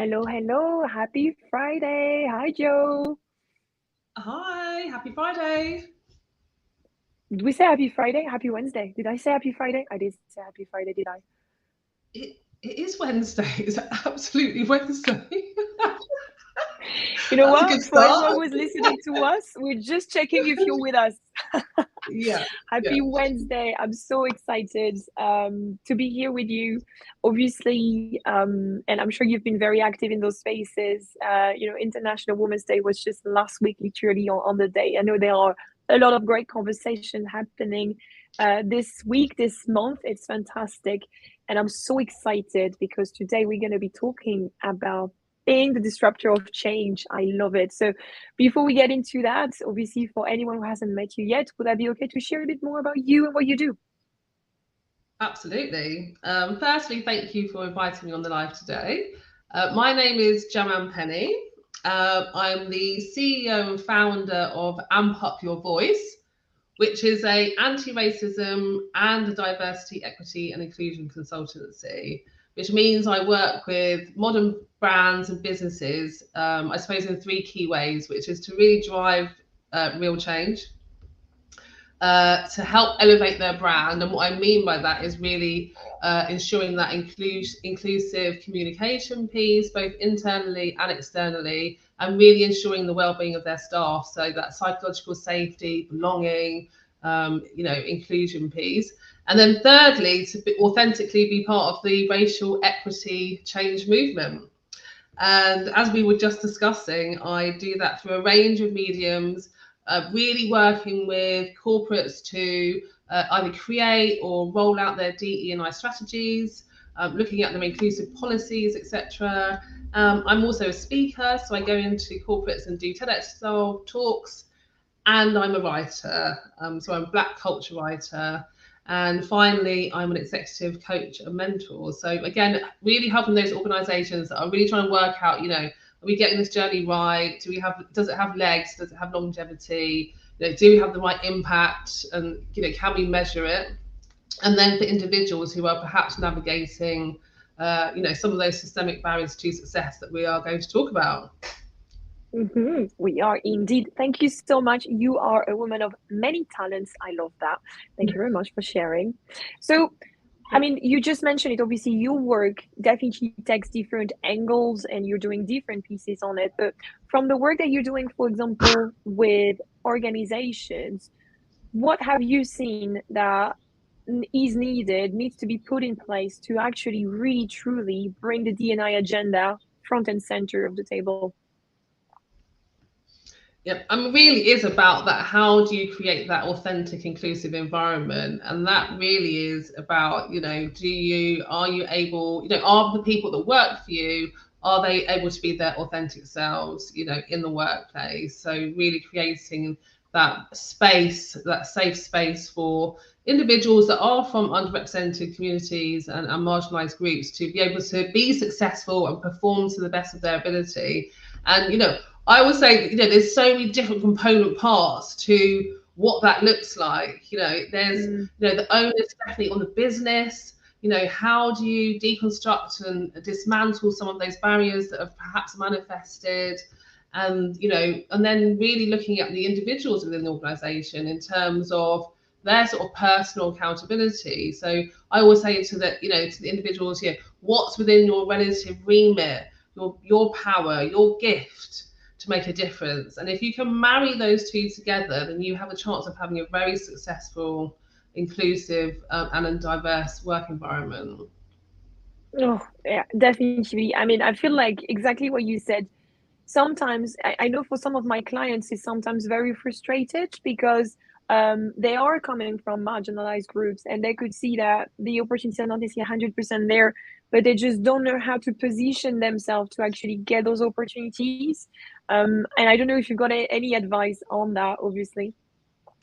Hello, hello. Happy Friday. Hi, Joe. Hi, happy Friday. Did we say happy Friday? Happy Wednesday. Did I say happy Friday? I did say happy Friday, did I? It is Wednesday. It's absolutely Wednesday. You know That's a what? good For everyone start. who's listening to us, we're just checking if you're with us. Yeah, yeah, Happy Wednesday. I'm so excited to be here with you. Obviously, and I'm sure you've been very active in those spaces. International Women's Day was just last week, literally on the day. I know there are a lot of great conversation happening this week, this month. It's fantastic. And I'm so excited because today we're going to be talking about being the disruptor of change. I love it. So before we get into that, obviously, for anyone who hasn't met you yet, would that be okay to share a bit more about you and what you do? absolutely. Firstly, thank you for inviting me on the live today. My name is Jaman Penny. I'm the CEO and founder of Amp Up Your Voice, which is a anti-racism and a diversity, equity and inclusion consultancy, which means I work with modern brands and businesses, I suppose in three key ways, which is to really drive real change, to help elevate their brand. And what I mean by that is really ensuring that inclusive communication piece, both internally and externally, and really ensuring the well-being of their staff. So that psychological safety, belonging, inclusion piece. And then thirdly, to authentically be part of the racial equity change movement. And as we were just discussing, I do that through a range of mediums, really working with corporates to either create or roll out their DE&I strategies, looking at their inclusive policies, etc. I'm also a speaker, so I go into corporates and do TEDx style talks, and I'm a writer. So I'm a Black culture writer. And finally, I'm an executive coach and mentor. So again, really helping those organizations that are really trying to work out, are we getting this journey right? Does it have legs? Does it have longevity? Do we have the right impact? And, can we measure it? And then for individuals who are perhaps navigating, some of those systemic barriers to success that we are going to talk about. We are indeed. Thank you so much. You are a woman of many talents. I love that. Thank you very much for sharing. So, I mean, you just mentioned it. Obviously, your work definitely takes different angles and you're doing different pieces on it. But from the work that you're doing, for example, with organizations, what have you seen that is needed, needs to be put in place to actually really truly bring the D&I agenda front and center of the table? Yep, I mean, really is about that. How do you create that authentic, inclusive environment? And that really is about, are you able, are the people that work for you, are they able to be their authentic selves, in the workplace? So really creating that space, that safe space for individuals that are from underrepresented communities and marginalized groups to be able to be successful and perform to the best of their ability. And, I would say, there's so many different component parts to what that looks like. There's, Mm, the onus definitely on the business. How do you deconstruct and dismantle some of those barriers that have perhaps manifested? And, and then really looking at the individuals within the organization in terms of their sort of personal accountability. So I always say to the individuals here, what's within your relative remit, your power, your gift to make a difference. And if you can marry those two together, then you have a chance of having a very successful, inclusive, and a diverse work environment. oh, yeah, definitely. I mean, I feel like exactly what you said. Sometimes I know for some of my clients is sometimes very frustrated because they are coming from marginalized groups and they could see that the opportunities are not necessarily 100% there, but they just don't know how to position themselves to actually get those opportunities. And I don't know if you've got any advice on that, obviously.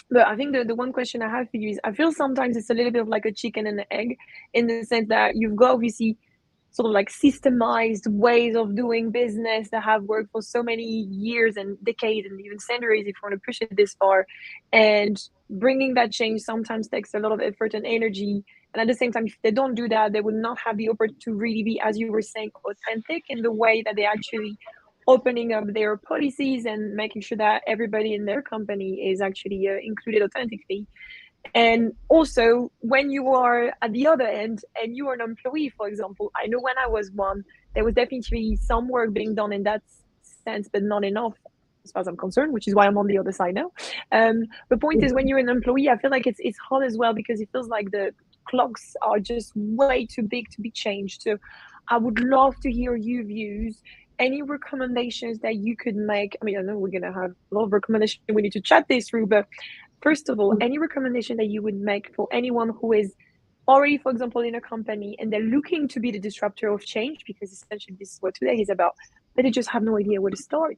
But I think the one question I have for you is I feel sometimes it's a little bit of like a chicken and an egg in the sense that you've got obviously sort of like systemized ways of doing business that have worked for so many years and decades and even centuries if you want to push it this far. And bringing that change sometimes takes a lot of effort and energy. And at the same time, if they don't do that, they will not have the opportunity to really be, as you were saying, authentic in the way that they actually opening up their policies and making sure that everybody in their company is actually included authentically. And also, when you are at the other end and you are an employee, for example, I know when I was one, there was definitely some work being done in that sense, but not enough as far as I'm concerned, which is why I'm on the other side now. The point is, when you're an employee, I feel like it's hard as well because it feels like the clocks are just way too big to be changed. So I would love to hear your views, any recommendations that you could make. I mean, I know we're going to have a lot of recommendations. We need to chat this through, but first of all, any recommendation that you would make for anyone who is already, for example, in a company and they're looking to be the disruptor of change, because essentially this is what today is about, but they just have no idea where to start.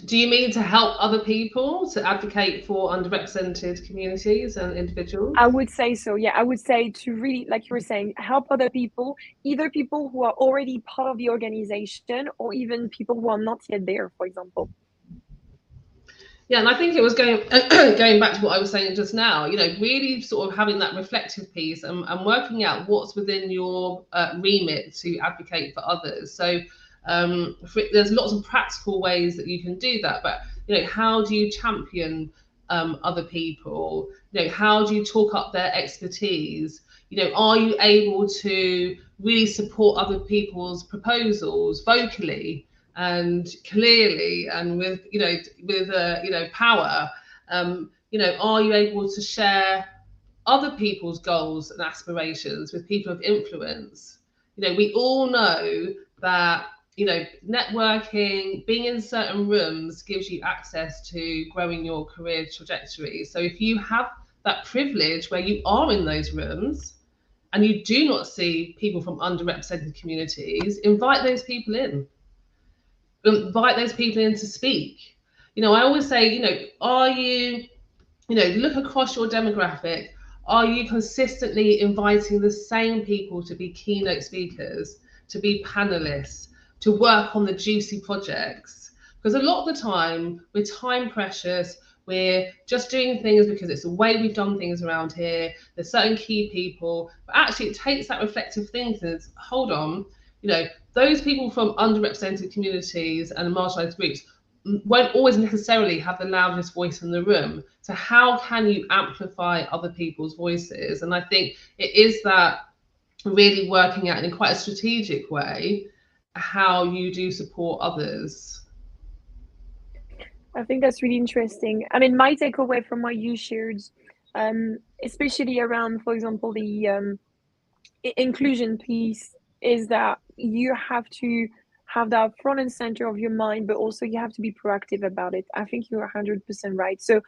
Do you mean to help other people, to advocate for underrepresented communities and individuals? I would say so. Yeah, I would say to really, like you were saying, help other people, either people who are already part of the organization or even people who are not yet there, for example. Yeah, and I think it was going back to what I was saying just now, really sort of having that reflective piece and working out what's within your remit to advocate for others. So there's lots of practical ways that you can do that, but how do you champion other people? How do you talk up their expertise? Are you able to really support other people's proposals vocally and clearly and with power? Are you able to share other people's goals and aspirations with people of influence? We all know that networking, being in certain rooms gives you access to growing your career trajectory. So if you have that privilege where you are in those rooms and you do not see people from underrepresented communities, invite those people in. Invite those people in to speak. I always say, are you, look across your demographic. Are you consistently inviting the same people to be keynote speakers, to be panelists, to work on the juicy projects? Because a lot of the time we're time precious. We're just doing things because it's the way we've done things around here. There's certain key people, but actually it takes that reflective thinking. Hold on, those people from underrepresented communities and marginalized groups won't always necessarily have the loudest voice in the room. So how can you amplify other people's voices? And I think it is that really working out in quite a strategic way how you do support others. I think that's really interesting. I mean, my takeaway from what you shared, especially around, for example, the inclusion piece, is that you have to have that front and center of your mind, but also you have to be proactive about it. I think you're 100% right. So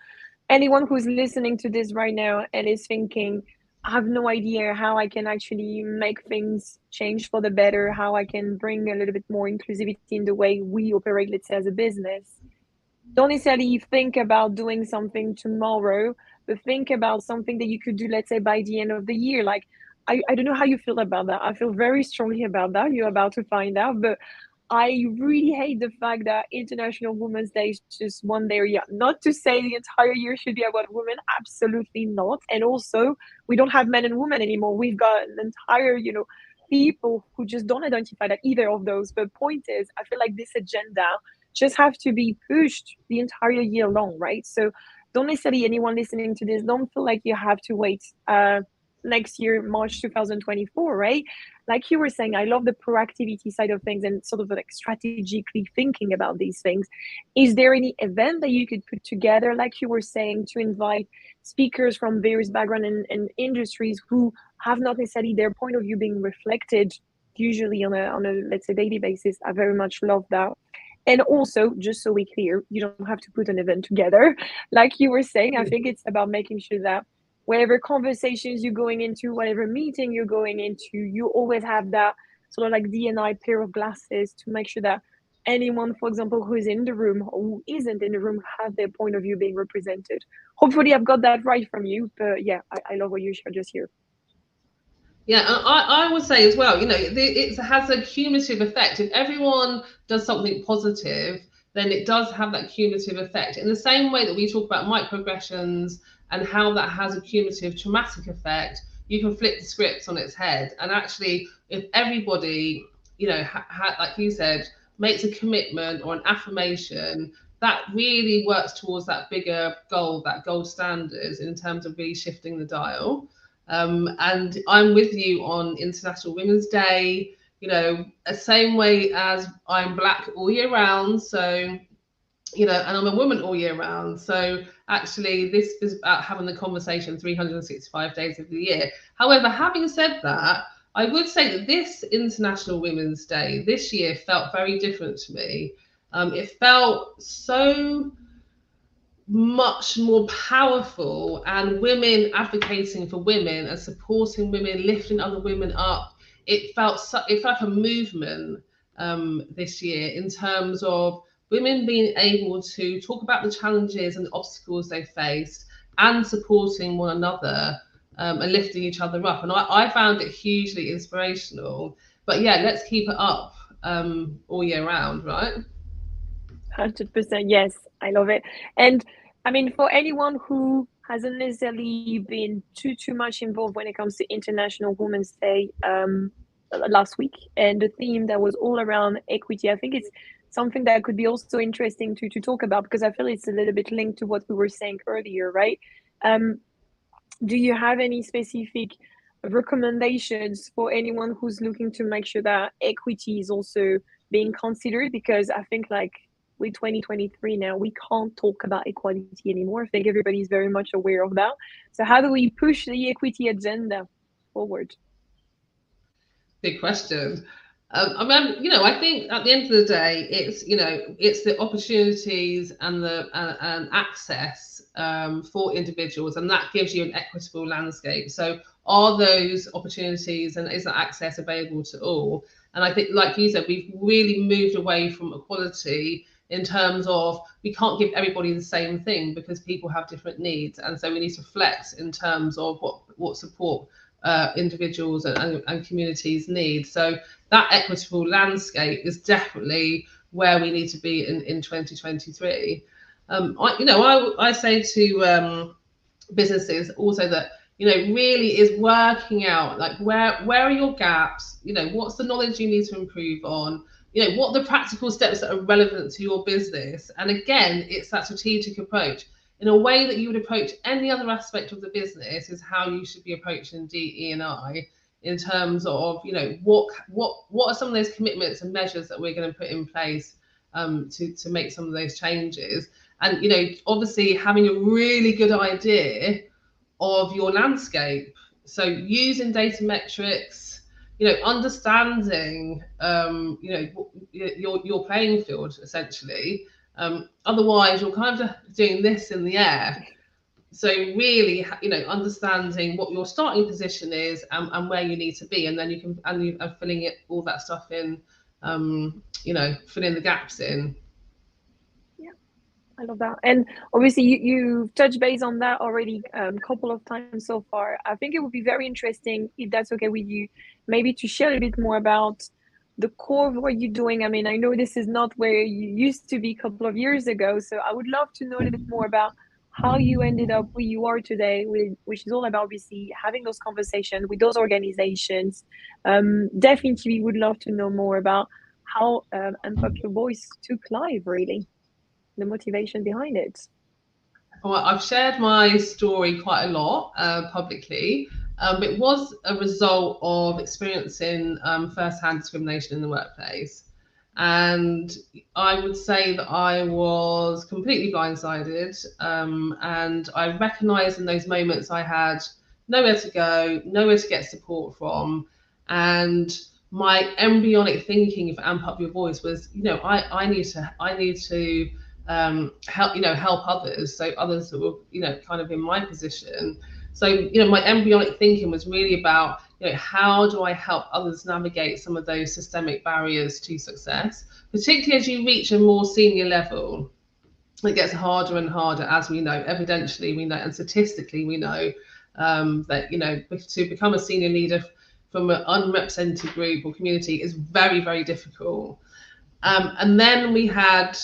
anyone who's listening to this right now and is thinking, I have no idea how I can actually make things change for the better, how I can bring a little bit more inclusivity in the way we operate, let's say, as a business, don't necessarily think about doing something tomorrow, but think about something that you could do, let's say, by the end of the year. Like, I don't know how you feel about that. I feel very strongly about that. You're about to find out. But I really hate the fact that International Women's Day is just one day a year. Not to say the entire year should be about women, absolutely not. And also, we don't have men and women anymore. We've got an entire, people who just don't identify that either of those. But point is, I feel like this agenda just have to be pushed the entire year long, right? So don't necessarily, anyone listening to this, don't feel like you have to wait next year, March 2024, right? Like you were saying, I love the proactivity side of things and sort of like strategically thinking about these things. Is there any event that you could put together, like you were saying, to invite speakers from various backgrounds and industries who have not necessarily their point of view being reflected usually on a let's say daily basis? I very much love that. And also, just so we're clear, you don't have to put an event together. Like you were saying, I think it's about making sure that whatever conversations you're going into, whatever meeting you're going into, you always have that sort of like D&I pair of glasses to make sure that anyone, for example, who is in the room or who isn't in the room have their point of view being represented. Hopefully I've got that right from you, but yeah, I love what you shared just here. Yeah, I would say as well, it has a cumulative effect. If everyone does something positive, then it does have that cumulative effect. In the same way that we talk about microaggressions and how that has a cumulative traumatic effect, you can flip the script on its head. And actually, if everybody, like you said, makes a commitment or an affirmation, that really works towards that bigger goal, that gold standard in terms of really shifting the dial. And I'm with you on International Women's Day, the same way as I'm Black all year round. So, and I'm a woman all year round. So actually, this is about having the conversation 365 days of the year. However, having said that, I would say that this International Women's Day this year felt very different to me. It felt so much more powerful, and women advocating for women and supporting women, lifting other women up. It felt like a movement this year in terms of women being able to talk about the challenges and obstacles they faced and supporting one another and lifting each other up. And I found it hugely inspirational. But yeah, let's keep it up all year round, right? 100%. Yes, I love it. And I mean, for anyone who hasn't necessarily been too much involved when it comes to International Women's Day last week, and the theme that was all around equity, I think it's something that could be also interesting to talk about, because I feel it's a little bit linked to what we were saying earlier, right? Do you have any specific recommendations for anyone who's looking to make sure that equity is also being considered? Because I think, like, with 2023 now, we can't talk about equality anymore. I think everybody's very much aware of that. So how do we push the equity agenda forward? Big question. I think at the end of the day, it's the opportunities and the and access for individuals, and that gives you an equitable landscape. So, are those opportunities and is that access available to all? And I think, like you said, we've really moved away from equality in terms of we can't give everybody the same thing because people have different needs, and so we need to flex in terms of what support individuals and communities need. So that equitable landscape is definitely where we need to be in 2023. I say to businesses also that really is working out, like, where are your gaps, what's the knowledge you need to improve on, what are the practical steps that are relevant to your business. And again, it's that strategic approach in a way that you would approach any other aspect of the business is how you should be approaching DE&I in terms of, what are some of those commitments and measures that we're going to put in place to make some of those changes. And, obviously having a really good idea of your landscape. So using data metrics, understanding, your playing field, essentially. Otherwise, you're kind of doing this in the air. So really, understanding what your starting position is and where you need to be, and then you can and filling all that stuff in, filling the gaps in. Yeah, I love that. And obviously, you've touched base on that already a couple of times so far. I think it would be very interesting, if that's okay with you, maybe to share a bit more about the core of what you're doing. I mean, I know this is not where you used to be a couple of years ago, so I would love to know a little bit more about how you ended up where you are today, which is all about obviously having those conversations with those organizations. Definitely would love to know more about how Unpop Your Voice took live, really, the motivation behind it. Well, I've shared my story quite a lot publicly. It was a result of experiencing first-hand discrimination in the workplace. And I would say that I was completely blindsided. And I recognised in those moments I had nowhere to go, nowhere to get support from. And my embryonic thinking for Amp Up Your Voice was, I need to help others, so others that were, kind of in my position. So, my embryonic thinking was really about, how do I help others navigate some of those systemic barriers to success, particularly as you reach a more senior level. It gets harder and harder, as we know, evidentially we know, and statistically we know, that, to become a senior leader from an unrepresented group or community is very, very difficult. And then we had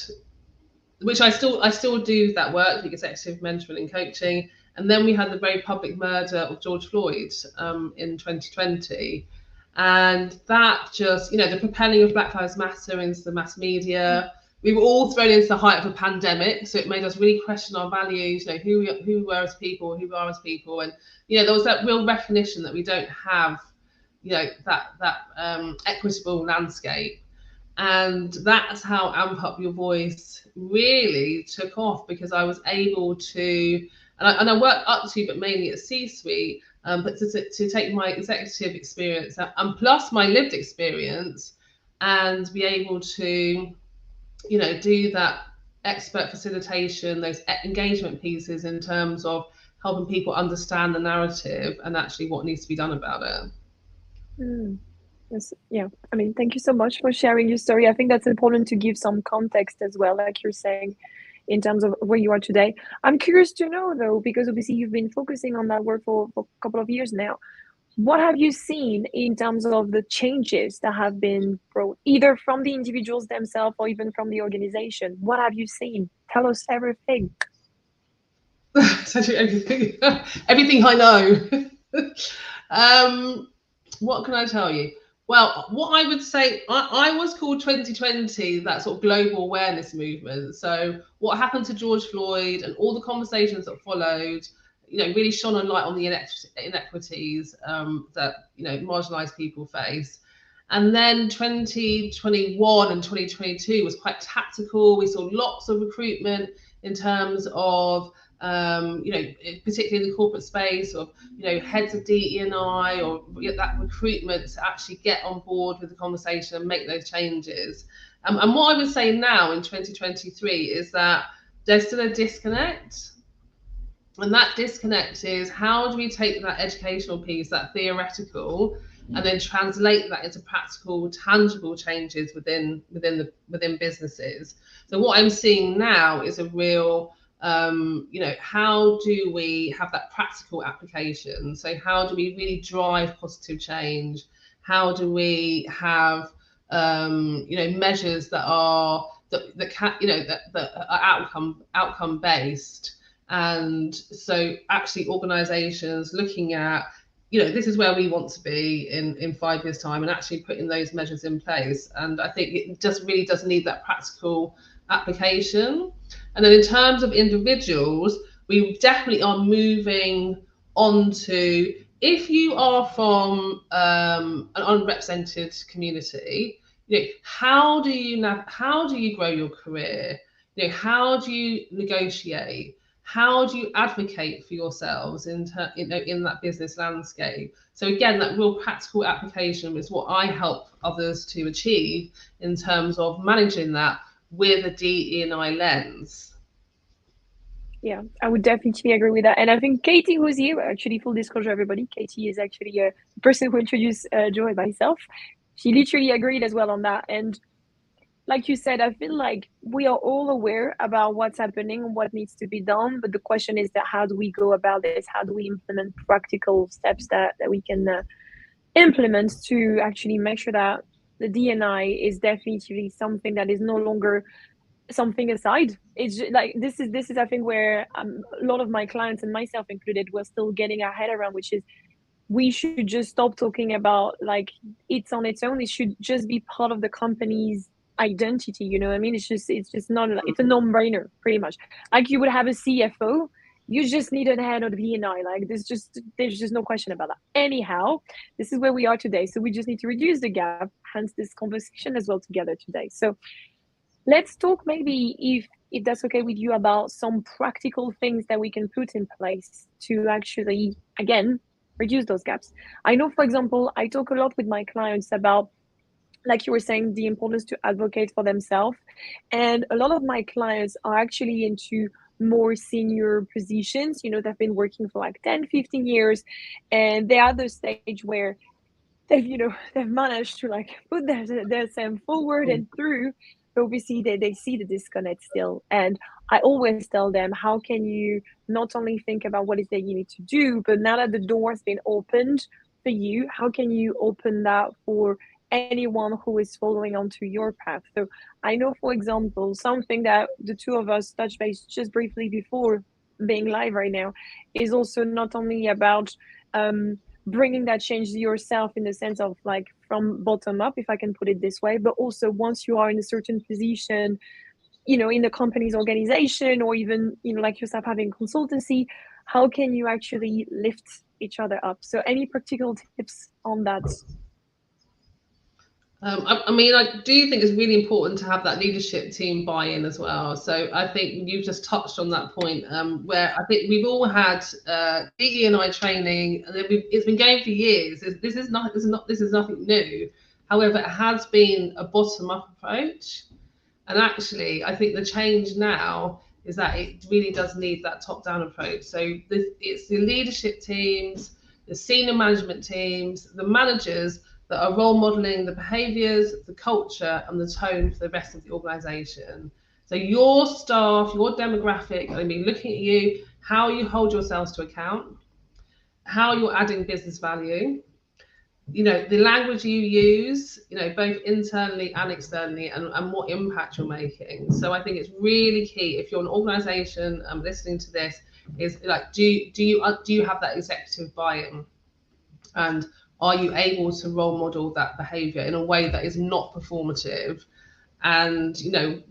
which I still do that work, the executive mentoring and coaching. And then we had the very public murder of George Floyd in 2020. And that just, the propelling of Black Lives Matter into the mass media. We were all thrown into the height of a pandemic, so it made us really question our values, who we were as people, who we are as people. And, there was that real recognition that we don't have, that equitable landscape. And that's how Amp Up Your Voice really took off, because I was able to, and I worked up to, but mainly at C-suite, but to take my executive experience and plus my lived experience and be able to, do that expert facilitation, those engagement pieces in terms of helping people understand the narrative and actually what needs to be done about it. Yes, yeah. I mean, thank you so much for sharing your story. I think that's important to give some context as well, like you're saying, in terms of where you are today. I'm curious to know, though, because obviously you've been focusing on that work for a couple of years now. What have you seen in terms of the changes that have been brought, either from the individuals themselves or even from the organization? What have you seen? Tell us everything. Everything, everything I know. What can I tell you? Well, what I would say, I was called 2020 that sort of global awareness movement. So what happened to George Floyd and all the conversations that followed, really shone a light on the inequities that marginalized people face. And then 2021 and 2022 was quite tactical. We saw lots of recruitment in terms of particularly in the corporate space, of heads of DE&I, or that recruitment to actually get on board with the conversation and make those changes. And what I would say now in 2023 is that there's still a disconnect. And that disconnect is, how do we take that educational piece, that theoretical, and then translate that into practical, tangible changes within businesses? So what I'm seeing now is a real how do we have that practical application? So how do we really drive positive change? How do we have measures that are outcome based? And so actually organizations looking at, this is where we want to be in 5 years' time, and actually putting those measures in place. And I think it just really does need that practical application. And then in terms of individuals, we definitely are moving on to, if you are from an unrepresented community, how do you grow your career? How do you negotiate? How do you advocate for yourselves in that business landscape? So again, that real practical application is what I help others to achieve in terms of managing that with a DE&I lens. Yeah, I would definitely agree with that. And I think Katie, who's here, actually, full disclosure, everybody, Katie is actually a person who introduced Joe and myself. She literally agreed as well on that. And like you said, I feel like we are all aware about what's happening, what needs to be done. But the question is that, how do we go about this? How do we implement practical steps that we can implement to actually make sure that the D&I is definitely something that is no longer something aside? It's just, like, this is I think where a lot of my clients, and myself included, we're still getting our head around, which is, we should just stop talking about like it's on its own. It should just be part of the company's identity. You know what I mean? It's just not, it's a no-brainer, pretty much. Like you would have a CFO, you just need a head of D&I. Like there's just no question about that. Anyhow, this is where we are today. So we just need to reduce the gap, hence this conversation as well together today. So let's talk, maybe, if that's okay with you, about some practical things that we can put in place to actually, again, reduce those gaps. I know, for example, I talk a lot with my clients about, like you were saying, the importance to advocate for themselves. And a lot of my clients are actually into more senior positions. They've been working for like 10, 15 years, and they're at the stage where they've managed to like put themselves forward and through, but obviously they see the disconnect still. And I always tell them, how can you not only think about what is that you need to do, but now that the door has been opened for you, how can you open that for anyone who is following onto your path. So I know, for example, something that the two of us touched base just briefly before being live right now is also not only about bringing that change to yourself in the sense of like from bottom up, if I can put it this way, but also once you are in a certain position, you know, in the company's organization, or even, you know, like yourself having consultancy, how can you actually lift each other up? So any practical tips on that? I mean, I do think it's really important to have that leadership team buy-in as well. So I think you've just touched on that point, where I think we've all had DE&I training, and it's been going for years. This is nothing new. However, it has been a bottom-up approach, and actually, I think the change now is that it really does need that top-down approach. So it's the leadership teams, the senior management teams, the managers that are role modeling the behaviors, the culture, and the tone for the rest of the organization. So your staff, your demographic are going to be looking at you, how you hold yourselves to account, how you're adding business value, you know, the language you use, you know, both internally and externally, and what impact you're making. So I think it's really key, if you're an organization listening to this, is like, do you have that executive buy-in? And are you able to role model that behavior in a way that is not performative? And, you know,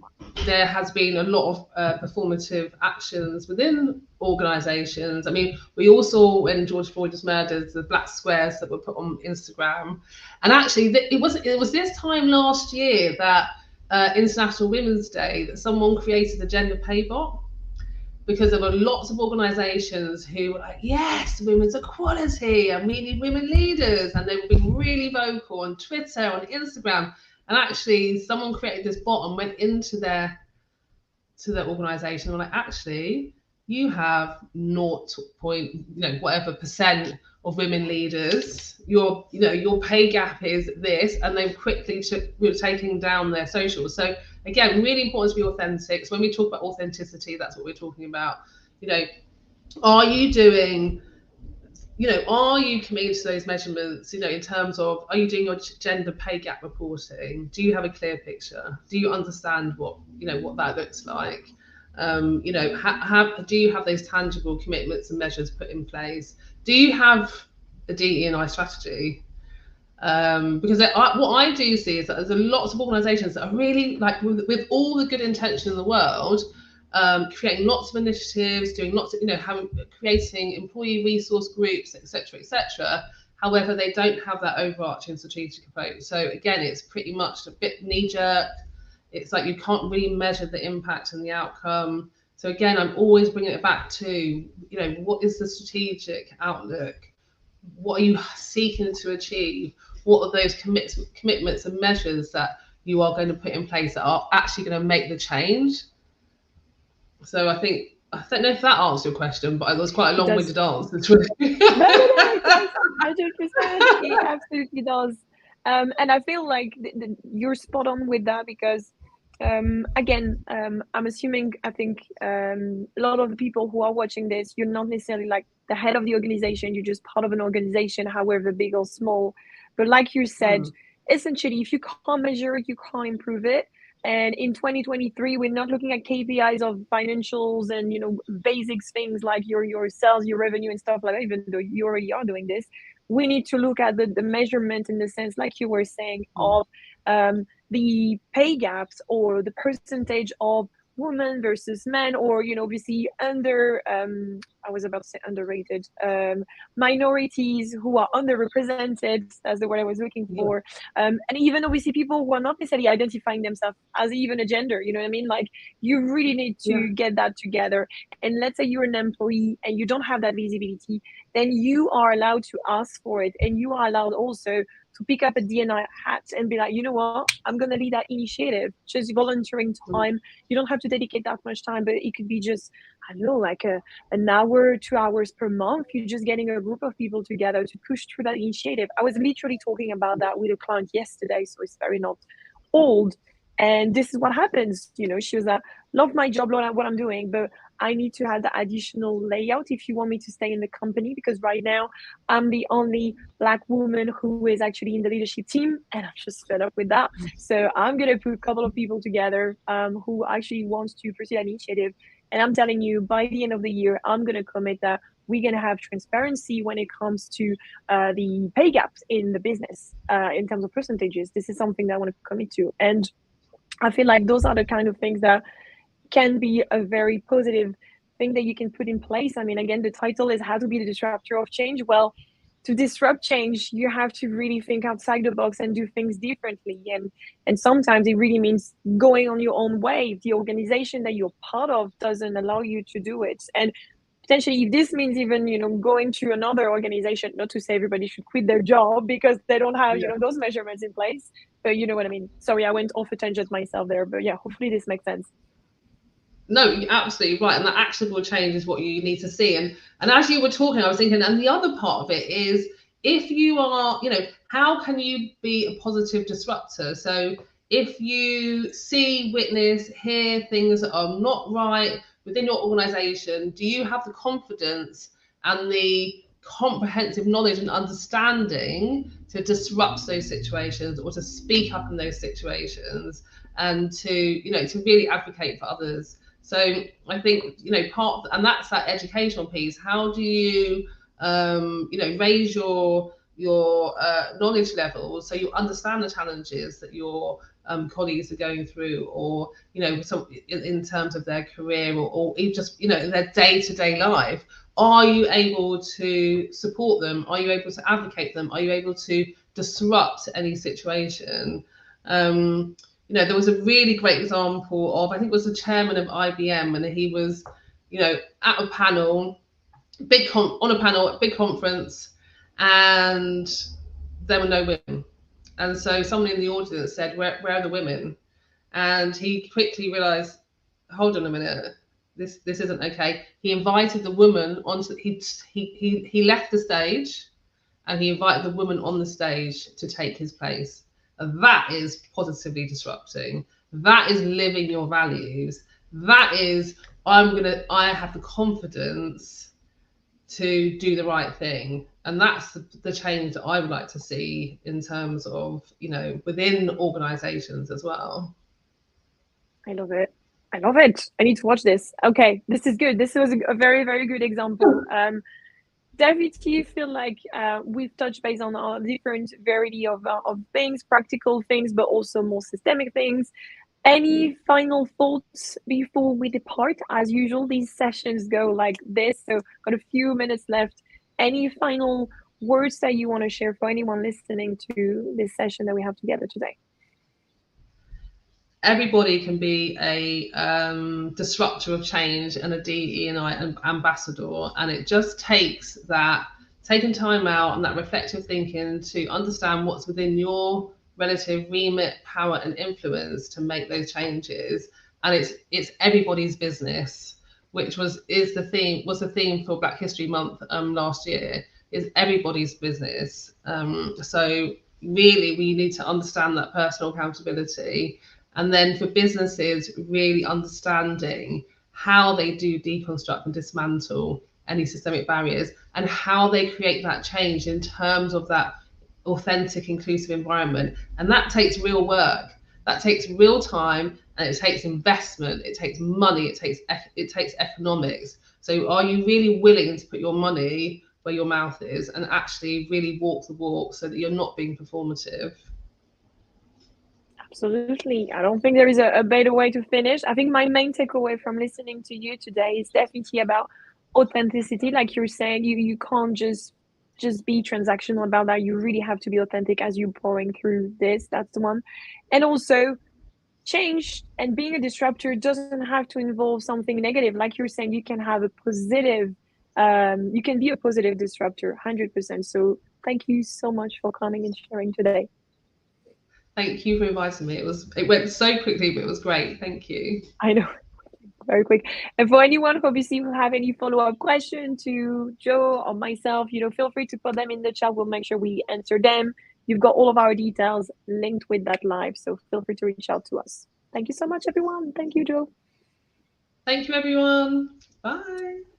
there has been a lot of performative actions within organizations. I mean, we all saw when George Floyd was murdered, the black squares that were put on Instagram. And actually, it was this time last year that International Women's Day, that someone created a gender pay bot, because there were lots of organisations who were like, yes, women's equality, and we need women leaders, and they were being really vocal on Twitter, on Instagram. And actually, someone created this bot and went into their organisation and were like, actually, you have 0. Whatever percent of women leaders. Your pay gap is this, and they quickly were taking down their socials. So again, really important to be authentic. So when we talk about authenticity, that's what we're talking about. You know, are you doing, you know, are you committed to those measurements, you know, in terms of, are you doing your gender pay gap reporting? Do you have a clear picture? Do you understand what that looks like? You know, do you have those tangible commitments and measures put in place? Do you have a DE&I strategy? Because what I do see is that there's lots of organisations that are really, like, with all the good intention in the world, creating lots of initiatives, doing lots of, you know, creating employee resource groups, etc., etc. However, they don't have that overarching strategic approach. So again, it's pretty much a bit knee-jerk. It's like you can't really measure the impact and the outcome. So again, I'm always bringing it back to, you know, what is the strategic outlook? What are you seeking to achieve? What are those commitments and measures that you are going to put in place that are actually going to make the change? So I don't know if that answers your question, but it was quite a long-winded answer. No, it does. 100%. It absolutely does. And I feel like you're spot on with that, because again, I'm assuming, I think a lot of the people who are watching this, you're not necessarily like the head of the organization, you're just part of an organization, however big or small. But like you said, essentially, if you can't measure it, you can't improve it. And in 2023, we're not looking at KPIs of financials and, you know, basics things like your sales, your revenue and stuff like that, even though you already are doing this. We need to look at the measurement, in the sense, like you were saying, of the pay gaps, or the percentage of women versus men, or, you know, obviously I was about to say underrated, minorities who are underrepresented, that's the word I was looking for. And even obviously people who are not necessarily identifying themselves as even a gender, you know what I mean? Like, you really need to get that together. And let's say you're an employee and you don't have that visibility, then you are allowed to ask for it, and you are allowed also to pick up a D&I hat and be like, you know what, I'm going to lead that initiative, just volunteering time. You don't have to dedicate that much time, but it could be just, I don't know, like an hour, 2 hours per month. You're just getting a group of people together to push through that initiative. I was literally talking about that with a client yesterday, so it's very not old. And this is what happens. You know, she was like, love my job, love what I'm doing, but I need to have the additional layout if you want me to stay in the company, because right now I'm the only Black woman who is actually in the leadership team, and I'm just fed up with that. So I'm gonna put a couple of people together who actually wants to pursue an initiative. And I'm telling you, by the end of the year, I'm gonna commit that we're gonna have transparency when it comes to the pay gaps in the business in terms of percentages. This is something that I want to commit to, and I feel like those are the kind of things that can be a very positive thing that you can put in place. I mean, again, the title is How to Be the Disruptor of Change. Well, to disrupt change, you have to really think outside the box and do things differently. And sometimes it really means going on your own way if the organization that you're part of doesn't allow you to do it. And potentially, if this means even, going to another organization, not to say everybody should quit their job because they don't have, Yeah. those measurements in place, but you know what I mean. Sorry, I went off a tangent myself there, but yeah, hopefully this makes sense. No, you're absolutely right, and that actionable change is what you need to see. And as you were talking, I was thinking, and the other part of it is, if you are, how can you be a positive disruptor? So if you see, witness, hear things that are not right within your organization, do you have the confidence and the comprehensive knowledge and understanding to disrupt those situations, or to speak up in those situations, and to really advocate for others? So I think, and that's that educational piece. How do you, raise your knowledge level so you understand the challenges that your colleagues are going through, or in terms of their career, or even just in their day-to-day life. Are you able to support them? Are you able to advocate them? Are you able to disrupt any situation? There was a really great example of, I think it was the chairman of IBM, and he was, at a panel, big conference, and there were no women. And so someone in the audience said, where are the women? And he quickly realized, hold on a minute, this isn't okay. He invited the woman onto, he left the stage, and he invited the woman on the stage to take his place. And that is positively disrupting. That is living your values. That is, I have the confidence to do the right thing. And that's the change that I would like to see in terms of, within organizations as well. I love it. I love it. I need to watch this. Okay, this is good. This was a very, very good example. Definitely feel like we've touched base on a different variety of things, practical things, but also more systemic things. Any final thoughts before we depart? As usual, these sessions go like this, so got a few minutes left. Any final words that you want to share for anyone listening to this session that we have together today? Everybody can be a disruptor of change and a DE&I ambassador, and it just takes that taking time out and that reflective thinking to understand what's within your relative remit, power, and influence to make those changes. And it's everybody's business, which was the theme for Black History Month last year. Is everybody's business. So really, we need to understand that personal accountability. And then for businesses, really understanding how they do deconstruct and dismantle any systemic barriers, and how they create that change in terms of that authentic, inclusive environment. And that takes real work. That takes real time, and it takes investment. It takes money. It takes economics. So are you really willing to put your money where your mouth is and actually really walk the walk so that you're not being performative? Absolutely. I don't think there is a better way to finish. I think my main takeaway from listening to you today is definitely about authenticity. Like you're saying, you can't just be transactional about that. You really have to be authentic as you're pouring through this. That's the one. And also, change and being a disruptor doesn't have to involve something negative. Like you're saying, you can have a positive, you can be a positive disruptor, 100%. So thank you so much for coming and sharing today. Thank you for inviting me. It went so quickly, but it was great. Thank you. I know, very quick. And for anyone who obviously will have any follow-up question to Joe or myself, feel free to put them in the chat. We'll make sure we answer them. You've got all of our details linked with that live, so feel free to reach out to us. Thank you so much, everyone. Thank you, Joe. Thank you, everyone. Bye.